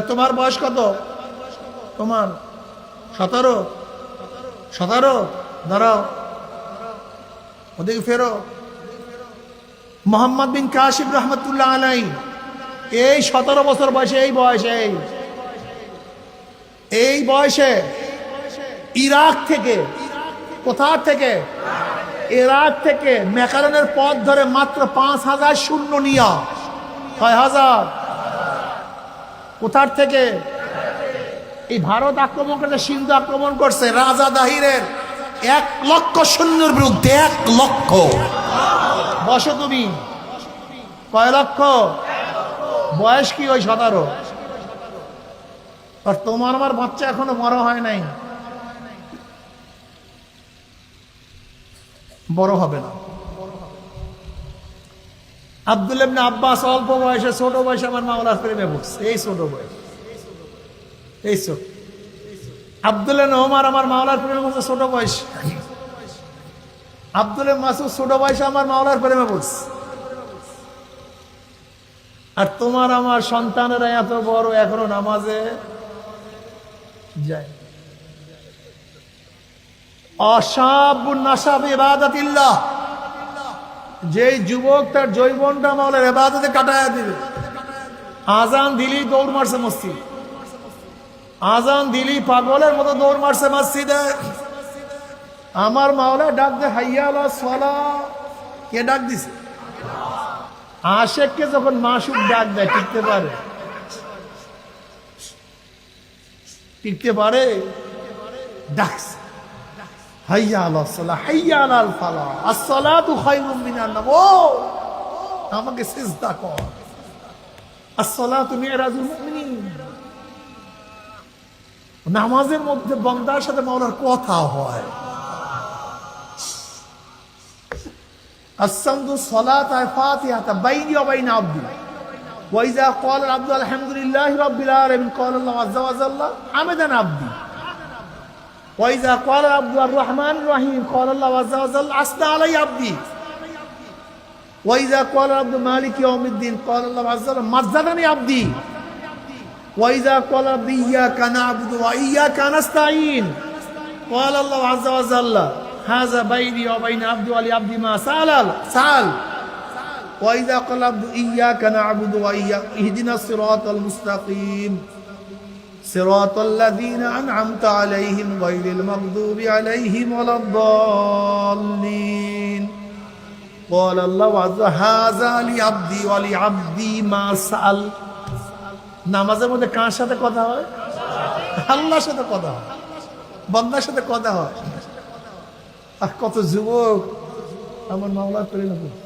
তোমার বয়স কত? তোমার 17। 17 দাঁড়াও, ওদিকে ফেরো। মোহাম্মদ বিন কাশিম রহমতুল্লাহ আলাইহি এই 17 বছর বয়সে, এই বয়সে ইরাক থেকে, কোথা থেকে? ইরাক থেকে ম্যাকারনের পথ ধরে মাত্র 5000 সৈন্য নিয়া, 6000 কোথার থেকে? এই ভারত আক্রমণ করছে, সিন্ধু আক্রমণ করছে, রাজা দাহিরের 1 লক্ষ সৈন্যের বিরুদ্ধে 1 লক্ষ। বসো তুমি, কয় লক্ষ? বয়স কি ওই 17? আর তোমার আমার বাচ্চা এখনো বড় হয় নাই, বড় হবে না। আব্দুল্লাহ ইবনে আব্বাস অল্প বয়সে, ছোট বয়সে আমার মাওলার প্রেমে পড়ছে। এই ছোট বয়স, এই ছোট আব্দুল্লাহ ইবনে ওমর আমার মাওলার প্রেমে পড়ছে ছোট বয়স। আব্দুল্লাহ মাসুদ ছোট বয়সে আমার মাওলার প্রেমে পড়ছে। আর তোমার আমার সন্তানেরা এত বড়, এখনো নামাজে যায়। অসাবুন নাসাব ইবাদাতিল্লাহ, যেই যুবক তার যৌবনটা মাওলার ইবাদতে কাটায়া দিবে। আজান দিলি দৌড় মারছে মসজিদ, আজান দিলি পাগলের মতো দৌড় মারছে মসজিদে। আমার মাওলা ডাক দে হাইয়া আলা সালাহ, কে ডাক দিছে? আশেককে যখন মাসুক ডাক দেয় টিকতে পারে? টিকতে পারে? ডাকছে হাইয়া আলা সালাহ, হাইয়া আলাল ফালাহ, আসসালাতু খায়রুম মিনান নাওম। ও আমাকে সিজদা কর, আসসালাতু মিরাজুল মুমিনিন। নামাজের মধ্যে বান্দার সাথে মাওলার কথা হয়। আসসামদু সালাতা ফাতিহাতা বাইনি ওয়া বাইনা আবদি ওয়া ইযা ক্বালা আল আবদু আলহামদুলিল্লাহি রাব্বিল আলামিন ক্বালা আল্লাহু আযজা ওয়া জাল্লা হামিদান আবদি ওয়া ইযা ক্বালা আল আবদু আর রাহমানির রহিম ক্বালা আল্লাহু আযজা ওয়া জাল্লা আসনা আলাই আবদি ওয়া ইযা ক্বালা আল আবদু মালিকি ইয়াউমিদ্দিন ক্বালা আল্লাহু আযজা ওয়া জাল্লা মাজজাদানি আবদি ওয়া ইযা ক্বালা আল আবদু ইয়াকা না'বুদু ওয়া ইয়াকা নাস্তাঈন ক্বালা আল্লাহু আযজা ওয়া জাল্লা হাযা বাইনি ওয়া বাইনা আবদি ওয়া লি আবদি মা সাল ওয়া ইযা ক্বালা আবদু ইয়াকা না'বুদু ওয়া ইয়াকা ইহদিনাস সিরাতাল মুস্তাকিম সিরাতাল লাযীনা আন'আমতা আলাইহিম গায়রিল মাগদুবি আলাইহিম ওয়ালাদ-দাল্লিন ক্বালা আল্লাহু আযজা হাযা লি আবদি ওয়া লি আবদি মা সাল। নামাজের মধ্যে কার সাথে কথা হয়? আল্লাহর সাথে কথা হয়, বান্দার সাথে কথা হয়। আর কত যুবক আমার মাওলার প্রেমে পড়ে।